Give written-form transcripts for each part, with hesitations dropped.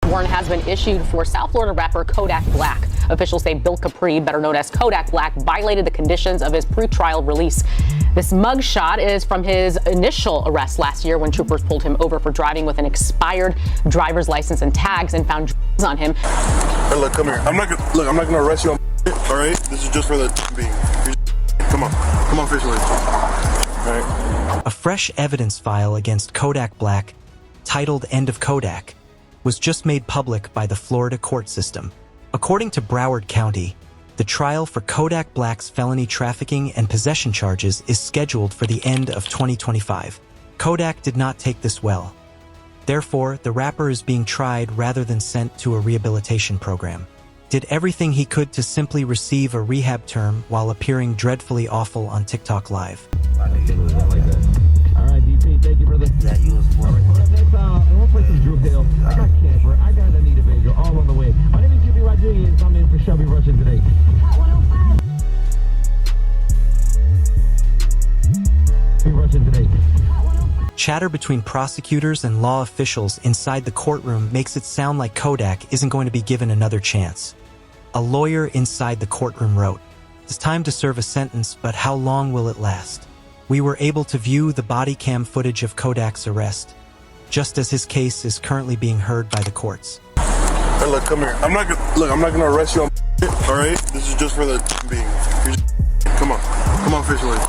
Warrant has been issued for South Florida rapper Kodak Black. Officials say Bill Capri, better known as Kodak Black, violated the conditions of his pretrial release. This mugshot is from his initial arrest last year when troopers pulled him over for driving with an expired driver's license and tags and found drugs on him. Hey, look, come here. I'm not gonna arrest you on all right? This is just for the being. Come on, fish with. All right. A fresh evidence file against Kodak Black, titled End of Kodak, was just made public by the Florida court system. According to Broward County, the trial for Kodak Black's felony trafficking and possession charges is scheduled for the end of 2025. Kodak did not take this well. Therefore, the rapper is being tried rather than sent to a rehabilitation program. Did everything he could to simply receive a rehab term while appearing dreadfully awful on TikTok Live. All right, DP, thank you, brother. That you was for. Next, we'll play some Drew Hill. I got Camper. I got Anita Baker all on the way. My name is Jimmy Rodriguez. I'm in for Shelby Russian today. Chatter between prosecutors and law officials inside the courtroom makes it sound like Kodak isn't going to be given another chance. A lawyer inside the courtroom wrote, "It's time to serve a sentence, but how long will it last?" We were able to view the body cam footage of Kodak's arrest, just as his case is currently being heard by the courts. Hey, look, come here. I'm not gonna arrest you on all right? This is just for the being. Come on, fish with.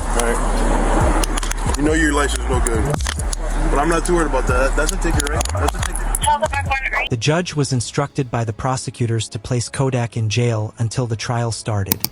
All right. You know your license is no good, but I'm not too worried about that. That's a ticket, right? That's a ticket. The judge was instructed by the prosecutors to place Kodak in jail until the trial started,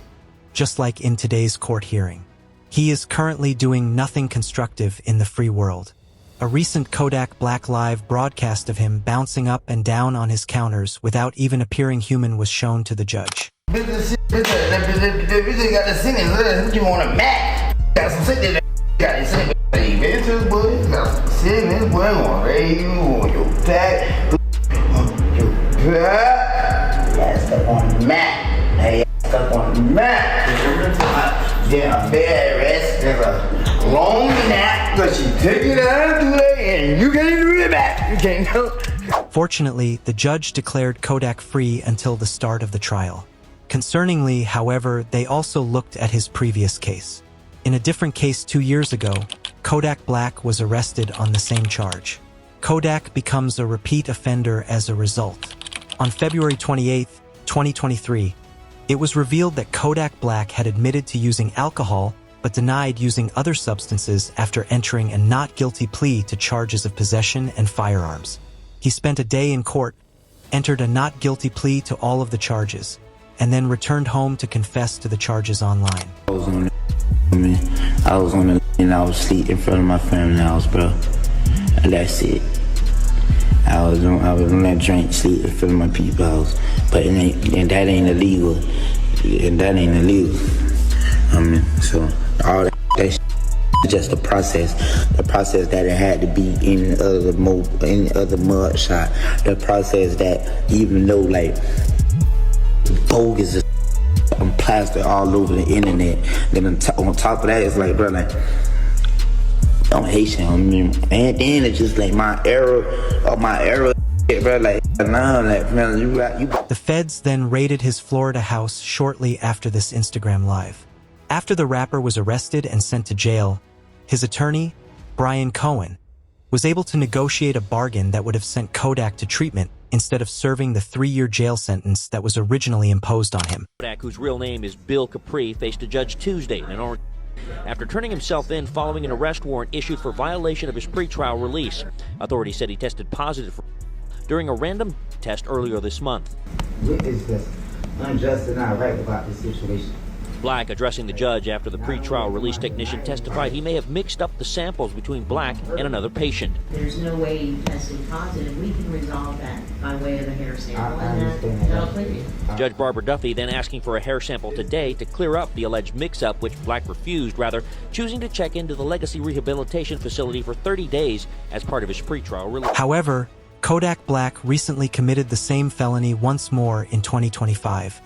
just like in today's court hearing. He is currently doing nothing constructive in the free world. A recent Kodak Black Live broadcast of him bouncing up and down on his counters without even appearing human was shown to the judge. Business got the singing. You want a Mac? Got some singing. Got it singing. Business boy, got some singing. Boy, on radio, on your back, your back. Yeah, stuck on the Mac. Hey, stuck on the Mac. Then a bed rest, there's a long nap, because she take it out of the way and you can't do it back. You can't go. Fortunately, the judge declared Kodak free until the start of the trial. Concerningly, however, they also looked at his previous case. In a different case 2 years ago, Kodak Black was arrested on the same charge. Kodak becomes a repeat offender as a result. On February 28, 2023, it was revealed that Kodak Black had admitted to using alcohol but denied using other substances after entering a not guilty plea to charges of possession and firearms. He spent a day in court, entered a not guilty plea to all of the charges, and then returned home to confess to the charges online. I was on the and I was asleep in front of my family house, bro. And that's it. I was on that drink, sleep in front of my people's house, but that ain't illegal. And that ain't illegal. So all that shit is just the process that it had to be in other mud shot. The process that even though like bogus is plastered all over the internet, then on top of that it's like, bro, like I'm Haitian, and then it's just like my era, bro, like nah, like man, you. The feds then raided his Florida house shortly after this Instagram Live. After the rapper was arrested and sent to jail, his attorney, Brian Cohen, was able to negotiate a bargain that would have sent Kodak to treatment instead of serving the 3-year jail sentence that was originally imposed on him. Kodak, whose real name is Bill Capri, faced a judge Tuesday in Orange after turning himself in following an arrest warrant issued for violation of his pretrial release. Authorities said he tested positive during a random test earlier this month. What is this unjust and not right about this situation? Black, addressing the judge after the pretrial release technician testified he may have mixed up the samples between Black and another patient. There's no way you tested positive. We can resolve that by way of a hair sample, and that'll clear you. Judge Barbara Duffy then asking for a hair sample today to clear up the alleged mix-up, which Black refused, rather choosing to check into the Legacy Rehabilitation Facility for 30 days as part of his pretrial release. However, Kodak Black recently committed the same felony once more in 2025,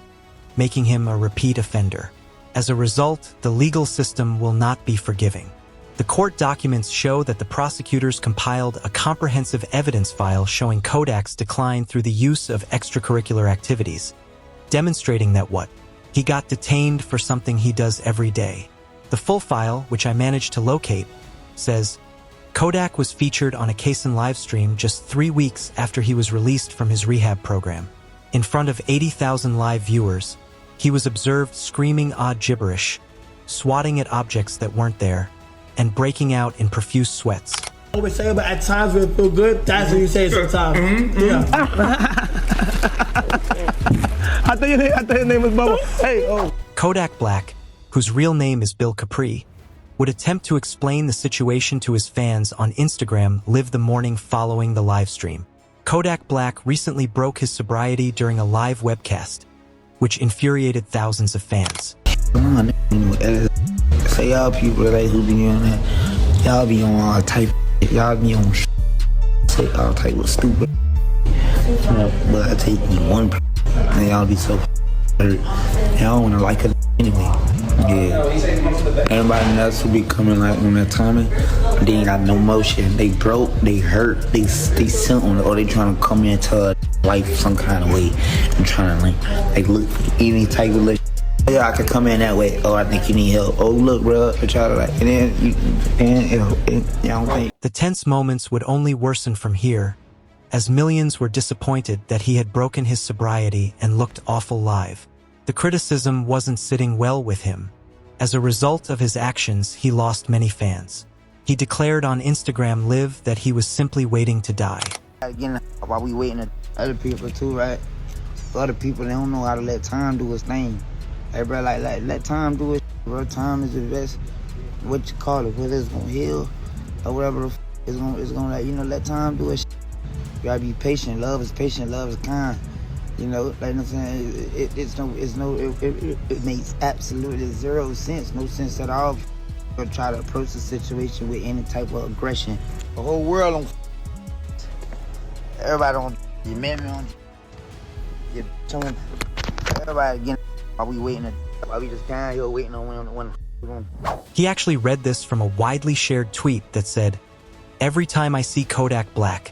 making him a repeat offender. As a result, the legal system will not be forgiving. The court documents show that the prosecutors compiled a comprehensive evidence file showing Kodak's decline through the use of extracurricular activities, demonstrating that he got detained for something he does every day. The full file, which I managed to locate, says, Kodak was featured on a Kaysen livestream just 3 weeks after he was released from his rehab program. In front of 80,000 live viewers, he was observed screaming odd gibberish, swatting at objects that weren't there, and breaking out in profuse sweats. I always say, but at times when it feel good, that's what you say sometimes. Yeah. I thought your name was Bubba. Hey, oh. Kodak Black, whose real name is Bill Capri, would attempt to explain the situation to his fans on Instagram live the morning following the live stream. Kodak Black recently broke his sobriety during a live webcast, which infuriated thousands of fans. Come on, say y'all people like who be on that, y'all be on all type, y'all be on say all type of stupid, but I take you one and y'all be so hurt. Y'all wanna like it anyway. Yeah. Everybody else who be coming like on that timing, they ain't got no motion. They broke, they hurt, they something, or they trying to come into life some kind of way and trying to like look any type of look. Yeah, I could come in that way. Oh, I think you need help. Oh, look, bro, I try to like, and then you don't think. The tense moments would only worsen from here, as millions were disappointed that he had broken his sobriety and looked awful live. The criticism wasn't sitting well with him. As a result of his actions, he lost many fans. He declared on Instagram Live that he was simply waiting to die. Again, while we waiting on other people too, right? Other people, they don't know how to let time do its thing. Hey, bro, like let time do it, bro. Time is the best, what you call it, whether it's gonna heal or whatever it's gonna like, let time do it. You gotta be patient. Love is patient, love is kind. Like I'm saying, it makes absolutely zero sense, no sense at all. Or try to approach the situation with any type of aggression. The whole world on, everybody on, your man on, your someone, everybody again. While we just down here waiting on when. He actually read this from a widely shared tweet that said, "Every time I see Kodak Black,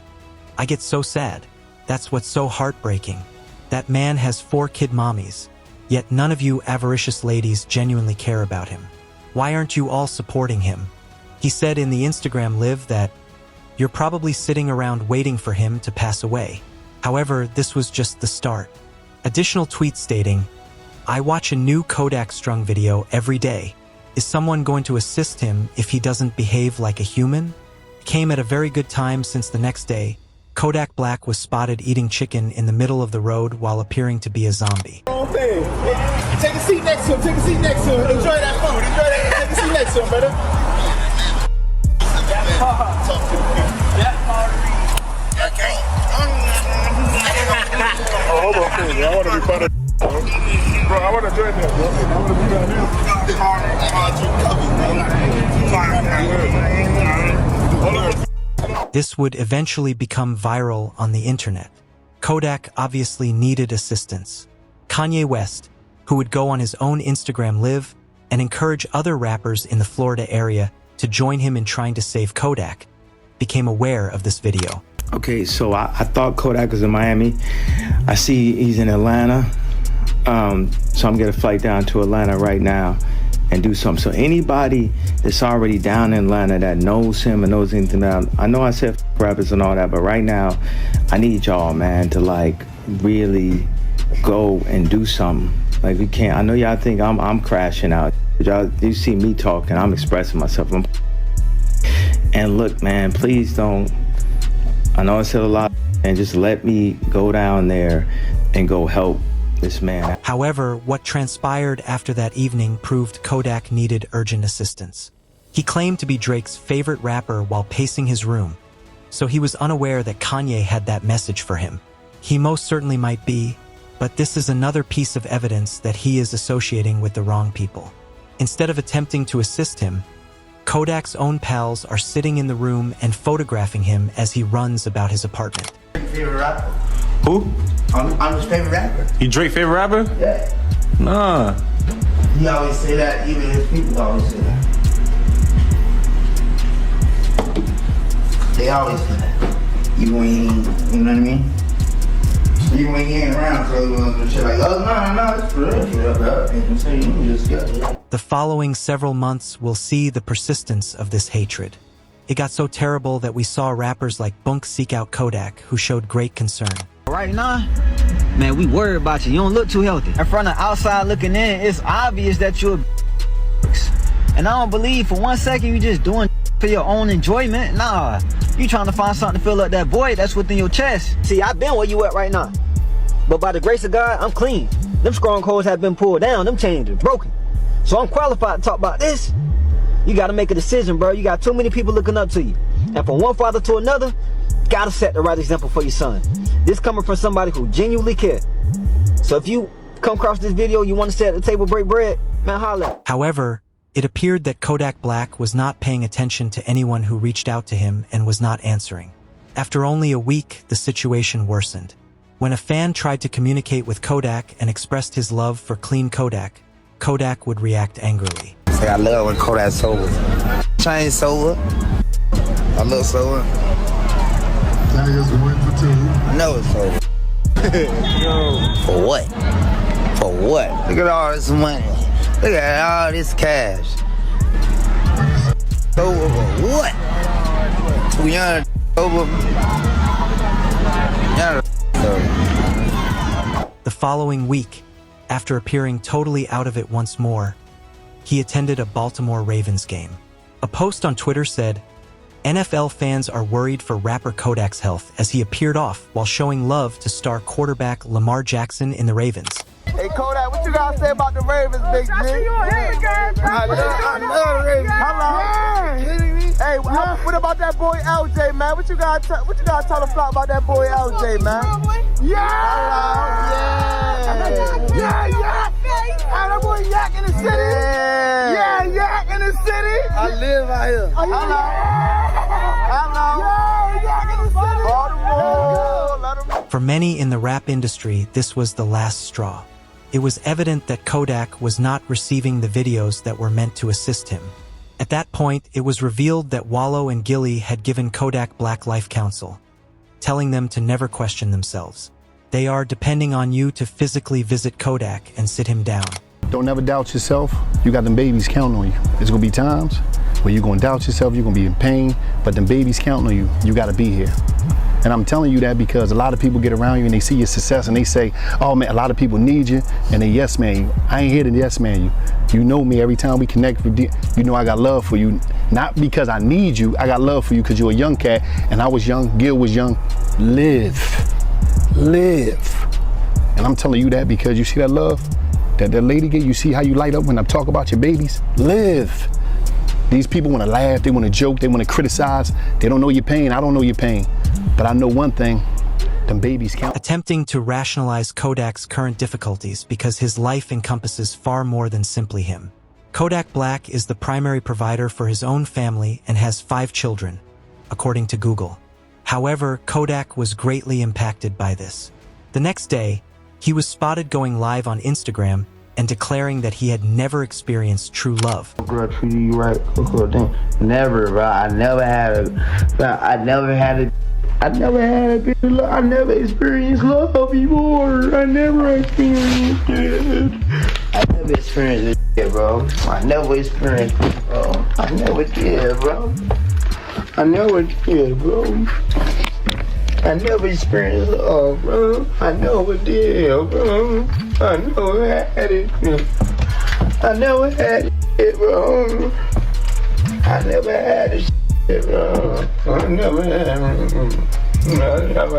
I get so sad. That's what's so heartbreaking. That man has 4 kid mommies, yet none of you avaricious ladies genuinely care about him. Why aren't you all supporting him?" He said in the Instagram Live that, "You're probably sitting around waiting for him to pass away. However, this was just the start." Additional tweets stating, "I watch a new Kodak Strung video every day. Is someone going to assist him if he doesn't behave like a human?" Came at a very good time since the next day, Kodak Black was spotted eating chicken in the middle of the road while appearing to be a zombie. Take a seat next to him, Enjoy that food, Take a seat next to him, brother. Oh, hold on, please. I want to be part of bro, I want to join that, bro. I want to be down here. This would eventually become viral on the internet. Kodak obviously needed assistance. Kanye West, who would go on his own Instagram Live and encourage other rappers in the Florida area to join him in trying to save Kodak, became aware of this video. Okay, so I thought Kodak was in Miami. I see he's in Atlanta. So I'm gonna flight down to Atlanta right now and do something. So anybody that's already down in Atlanta that knows him and knows anything about him, I know I said rappers and all that, but right now I need y'all, man, to like really go and do something. Like we can't, I know y'all think I'm crashing out. Y'all, you see me talking, I'm expressing myself. And look, man, please don't, I know I said a lot, and just let me go down there and go help this man. However, what transpired after that evening proved Kodak needed urgent assistance. He claimed to be Drake's favorite rapper while pacing his room, so he was unaware that Kanye had that message for him. He most certainly might be, but this is another piece of evidence that he is associating with the wrong people. Instead of attempting to assist him, Kodak's own pals are sitting in the room and photographing him as he runs about his apartment. Favorite rapper? Who? I'm his favorite rapper. You Drake favorite rapper? Yeah. Nah. He always say that, even his people always say that. They always do that. Even when he ain't, you know what I mean? Even when he ain't around, so shit like, oh, no, it's for real, bro. You just got it. The following several months will see the persistence of this hatred. It got so terrible that we saw rappers like Bunk seek out Kodak, who showed great concern. Right now, man, we worried about you. You don't look too healthy. And from the outside looking in, it's obvious that you're and I don't believe for 1 second you just doing for your own enjoyment. Nah, you trying to find something to fill up that void that's within your chest. See, I've been where you at right now. But by the grace of God, I'm clean. Them strongholds have been pulled down. Them chains are broken. So I'm qualified to talk about this. You got to make a decision, bro. You got too many people looking up to you. And from one father to another, got to set the right example for your son. This coming from somebody who genuinely cares. So if you come across this video, you want to sit at the table, break bread, man, holla. However, it appeared that Kodak Black was not paying attention to anyone who reached out to him and was not answering. After only a week, the situation worsened. When a fan tried to communicate with Kodak and expressed his love for clean Kodak, Kodak would react angrily. Say I love when Kodak's sober. I ain't sober. I love sober. That is 1 for 2. I know it's sober. For what? For what? Look at all this money. Look at all this cash. Sober for what? We young sober. Young sober. The following week, after appearing totally out of it once more, he attended a Baltimore Ravens game. A post on Twitter said, NFL fans are worried for rapper Kodak's health as he appeared off while showing love to star quarterback Lamar Jackson in the Ravens. Hey Kodak, what you gotta say about the Ravens, big G? I love the Ravens. Hello. Hey, what about that boy LJ, man? What you gotta tell the flock about that boy LJ, man? Yeah. Hey, that boy Yak in the city. Yeah, Yak in the city. I live out here. Hello. Yeah, Yak in the city. Baltimore. For many in the rap industry, this was the last straw. It was evident that Kodak was not receiving the videos that were meant to assist him. At that point, it was revealed that Wallow and Gilly had given Kodak Black life counsel, telling them to never question themselves. They are depending on you to physically visit Kodak and sit him down. Don't never doubt yourself. You got them babies counting on you. There's gonna be times where you're gonna doubt yourself, you're gonna be in pain, but them babies counting on you. You gotta be here. And I'm telling you that because a lot of people get around you and they see your success and they say, oh man, a lot of people need you, and they yes man you. I ain't here to yes man you. You know me, every time we connect, you know I got love for you. Not because I need you, I got love for you because you're a young cat and I was young, Gil was young. Live. And I'm telling you that because you see that love that lady get, you see how you light up when I talk about your babies? Live. These people want to laugh, they want to joke, they want to criticize. They don't know your pain, I don't know your pain. But I know one thing, them babies count. Attempting to rationalize Kodak's current difficulties because his life encompasses far more than simply him. Kodak Black is the primary provider for his own family and has 5 children, according to Google. However, Kodak was greatly impacted by this. The next day, he was spotted going live on Instagram and declaring that he had never experienced true love. Girl treated you right, never, bro. I never had a bit of love. I never experienced love before. I never experienced it. I never experienced it, bro. I never experienced it, bro. I never did, bro. I never did, bro. I never experienced love, bro. I never did, bro. I never had it. I never had it, bro. I never had it, bro. I never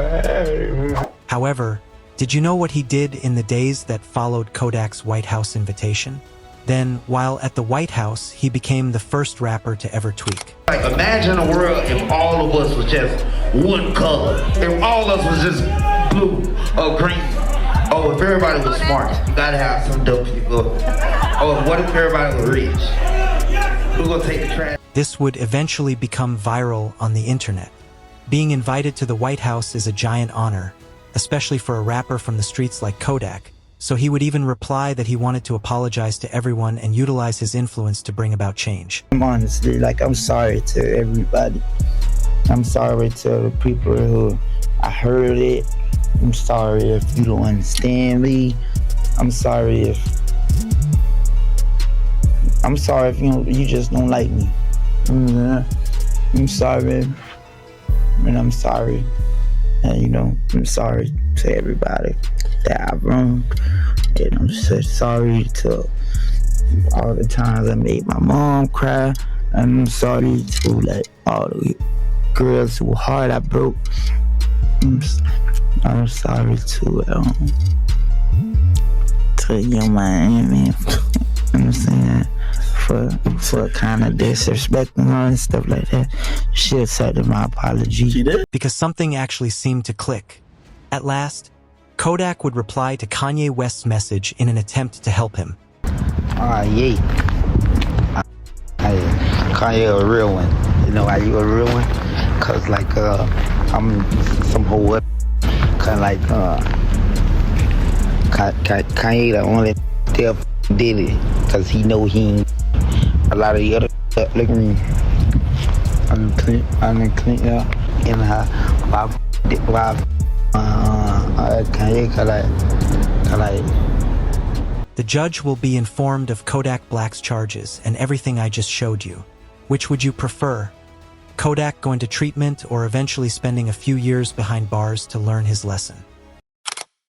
had it. However, did you know what he did in the days that followed Kodak's White House invitation? Then, while at the White House, he became the first rapper to ever tweak. Like, imagine a world if all of us was just one color. If all of us was just blue or green. Oh, if everybody was smart, you gotta have some dope people. Oh, what if everybody was rich? Who's gonna take the trash? This would eventually become viral on the internet. Being invited to the White House is a giant honor, especially for a rapper from the streets like Kodak. So he would even reply that he wanted to apologize to everyone and utilize his influence to bring about change. Honestly, like, I'm sorry to everybody. I'm sorry to the people who I heard it. I'm sorry if you don't understand me. I'm sorry if you just don't like me. I'm sorry, and I'm sorry, and I'm sorry to everybody that I've wronged, and I'm so sorry to all the times I made my mom cry, and I'm sorry to all the girls whose heart I broke. I'm sorry to Young Miami. You know what I'm saying? For kind of disrespecting her and stuff like that. She accepted my apology. She did? Because something actually seemed to click. At last, Kodak would reply to Kanye West's message in an attempt to help him. Yeah. Kanye a real one. You know why you a real one? Cause I'm some whole kinda like Kanye the only still did it. Cause he know he ain't a lot of the other look at me. I'm clean, yeah. And The judge will be informed of Kodak Black's charges and everything I just showed you. Which would you prefer? Kodak going to treatment or eventually spending a few years behind bars to learn his lesson?